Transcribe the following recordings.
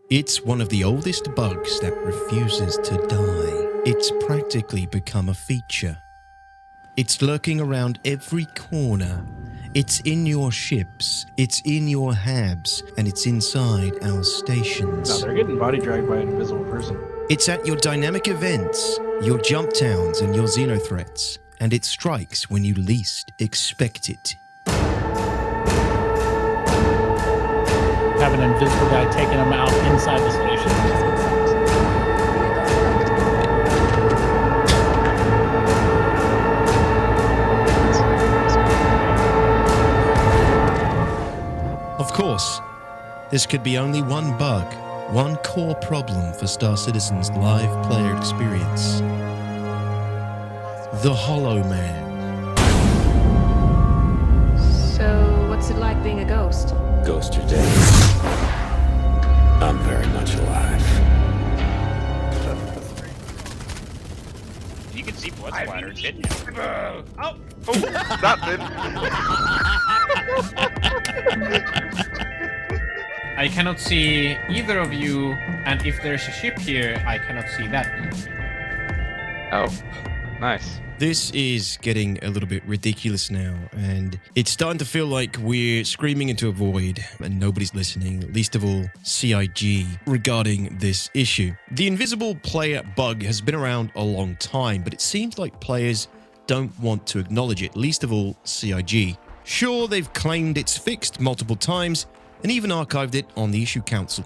It's one of the oldest bugs that refuses to die. It's practically become a feature. It's lurking around every corner. It's in your ships, it's in your habs, and it's inside our stations. No, they're getting body dragged by an invisible person. It's at your dynamic events, your jump towns, and your xenothreats, and it strikes when you least expect it. Have an invisible guy taking them out inside the station. Of course, this could be only one bug, one core problem for Star Citizen's live player experience. The Hollow Man. So, what's it like being a ghost? Ghost or dead, I'm very much alive. You can see blood splatter. It's hitting you. Oh, that did. I cannot see either of you, and if there's a ship here, I cannot see that. Oh, nice. This is getting a little bit ridiculous now, and it's starting to feel like we're screaming into a void and nobody's listening, least of all CIG, regarding this issue. The invisible player bug has been around a long time, but it seems like players don't want to acknowledge it, least of all CIG. Sure, they've claimed it's fixed multiple times and even archived it on the issue council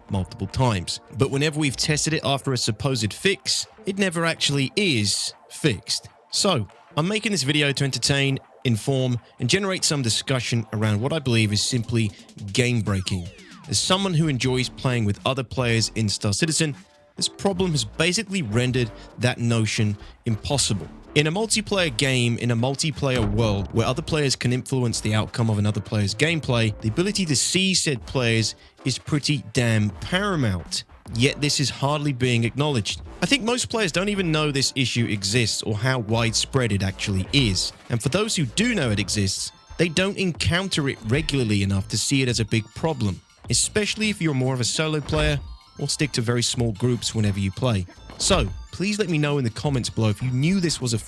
multiple times. But whenever we've tested it after a supposed fix, it never actually is fixed. So, I'm making this video to entertain, inform, and generate some discussion around what I believe is simply game-breaking. As someone who enjoys playing with other players in Star Citizen, this problem has basically rendered that notion impossible. In a multiplayer game, in a multiplayer world where other players can influence the outcome of another player's gameplay, the ability to see said players is pretty damn paramount. Yet this is hardly being acknowledged. I think most players don't even know this issue exists or how widespread it actually is. And for those who do know it exists, they don't encounter it regularly enough to see it as a big problem, especially if you're more of a solo player or stick to very small groups whenever you play. So, please let me know in the comments below if you knew this was a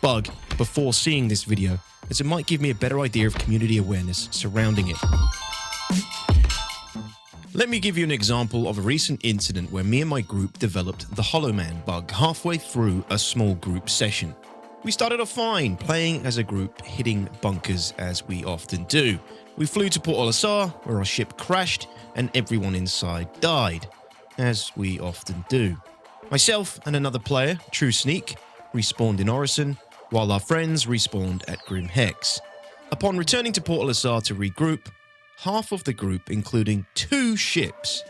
bug, before seeing this video, as it might give me a better idea of community awareness surrounding it. Let me give you an example of a recent incident where me and my group developed the Hollow Man bug halfway through a small group session. We started off fine, playing as a group, hitting bunkers as we often do. We flew to Port Olisar, where our ship crashed and everyone inside died, as we often do. Myself and another player, True Sneak, respawned in Orison, while our friends respawned at Grim Hex. Upon returning to Port Olisar to regroup, half of the group, including 2 ships,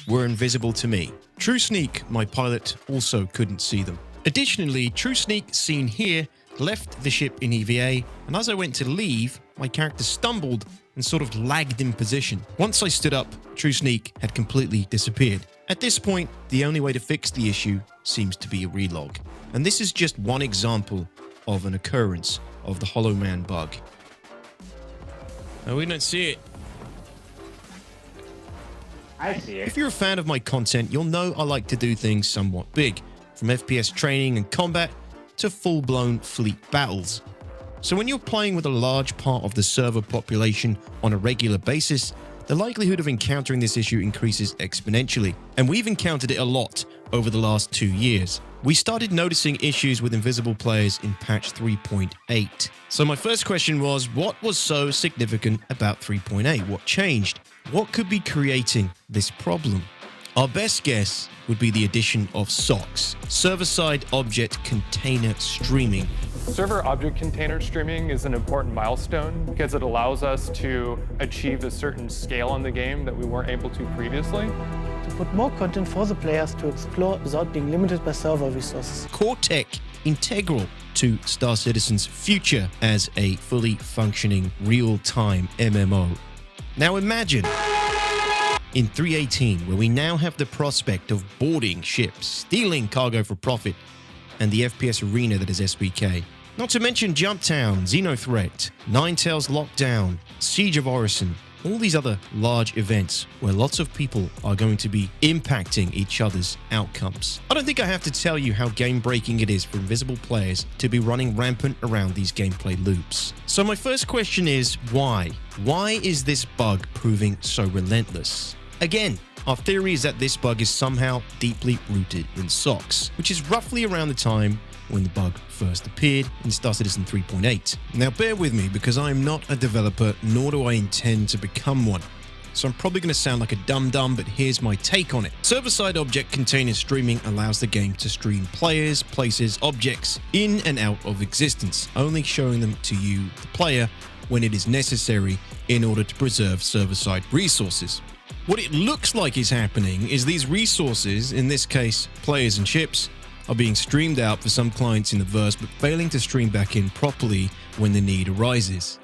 were invisible to me. True Sneak, my pilot, also couldn't see them. Additionally, True Sneak, seen here, left the ship in EVA, and as I went to leave, my character stumbled and sort of lagged in position. Once I stood up, True Sneak had completely disappeared. At this point, the only way to fix the issue seems to be a relog. And this is just one example of an occurrence of the Hollow Man bug. Oh, we don't see it. I see it. If you're a fan of my content, you'll know I like to do things somewhat big, from FPS training and combat to full-blown fleet battles. So when you're playing with a large part of the server population on a regular basis, the likelihood of encountering this issue increases exponentially. And we've encountered it a lot over the last 2 years. We started noticing issues with invisible players in patch 3.8. So my first question was, what was so significant about 3.8? What changed? What could be creating this problem? Our best guess would be the addition of SOCS, Server-Side Object Container Streaming. Server object container streaming is an important milestone because it allows us to achieve a certain scale in the game that we weren't able to previously. To put more content for the players to explore without being limited by server resources. Core tech integral to Star Citizen's future as a fully functioning real-time MMO. Now imagine in 3.18, where we now have the prospect of boarding ships, stealing cargo for profit, and the FPS arena that is SBK. Not to mention Jumptown, Xenothreat, Ninetales Lockdown, Siege of Orison, all these other large events where lots of people are going to be impacting each other's outcomes. I don't think I have to tell you how game-breaking it is for invisible players to be running rampant around these gameplay loops. So my first question is, why? Why is this bug proving so relentless? Again, our theory is that this bug is somehow deeply rooted in SOX, which is roughly around the time when the bug first appeared in Star Citizen 3.8. Now bear with me because I am not a developer, nor do I intend to become one. So I'm probably going to sound like a dum-dum, but here's my take on it. Server-side object container streaming allows the game to stream players, places, objects in and out of existence, only showing them to you, the player, when it is necessary in order to preserve server-side resources. What it looks like is happening is these resources, in this case players and ships, are being streamed out for some clients in the verse but failing to stream back in properly when the need arises.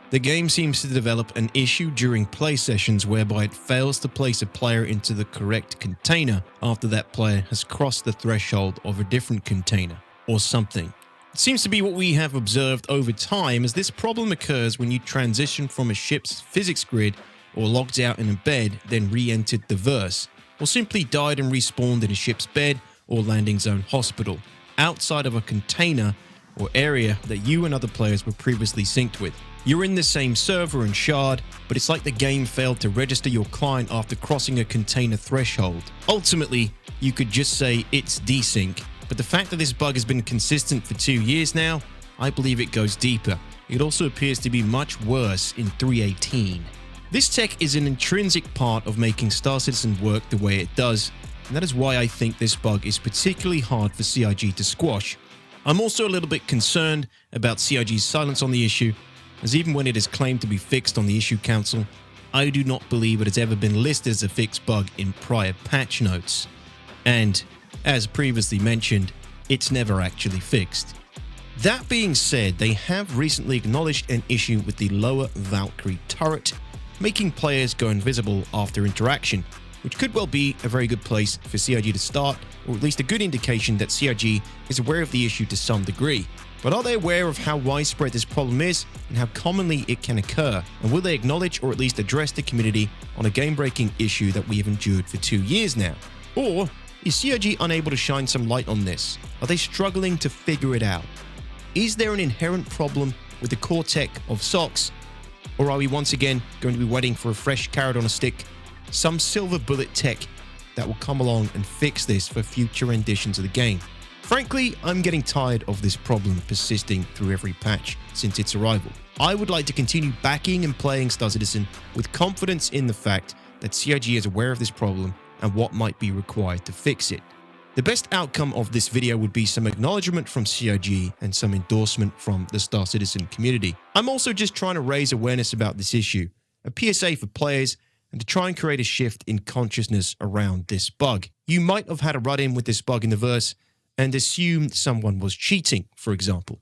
The game seems to develop an issue during play sessions whereby it fails to place a player into the correct container after that player has crossed the threshold of a different container, or something. It seems to be what we have observed over time, as this problem occurs when you transition from a ship's physics grid or logged out in a bed, then re-entered the verse, or simply died and respawned in a ship's bed or landing zone hospital, outside of a container or area that you and other players were previously synced with. You're in the same server and shard, but it's like the game failed to register your client after crossing a container threshold. Ultimately, you could just say it's desync, but the fact that this bug has been consistent for 2 years now, I believe it goes deeper. It also appears to be much worse in 3.18. This tech is an intrinsic part of making Star Citizen work the way it does, and that is why I think this bug is particularly hard for CIG to squash. I'm also a little bit concerned about CIG's silence on the issue, as even when it is claimed to be fixed on the issue council, I do not believe it has ever been listed as a fixed bug in prior patch notes. And, as previously mentioned, it's never actually fixed. That being said, they have recently acknowledged an issue with the lower Valkyrie turret, making players go invisible after interaction, which could well be a very good place for CIG to start, or at least a good indication that CIG is aware of the issue to some degree. But are they aware of how widespread this problem is and how commonly it can occur? And will they acknowledge or at least address the community on a game-breaking issue that we have endured for 2 years now? Or is CIG unable to shine some light on this? Are they struggling to figure it out? Is there an inherent problem with the core tech of SOX? Or are we once again going to be waiting for a fresh carrot on a stick, some silver bullet tech that will come along and fix this for future renditions of the game? Frankly, I'm getting tired of this problem persisting through every patch since its arrival. I would like to continue backing and playing Star Citizen with confidence in the fact that CIG is aware of this problem and what might be required to fix it. The best outcome of this video would be some acknowledgement from CIG and some endorsement from the Star Citizen community. I'm also just trying to raise awareness about this issue, a PSA for players, and to try and create a shift in consciousness around this bug. You might have had a run-in with this bug in the verse and assumed someone was cheating, for example.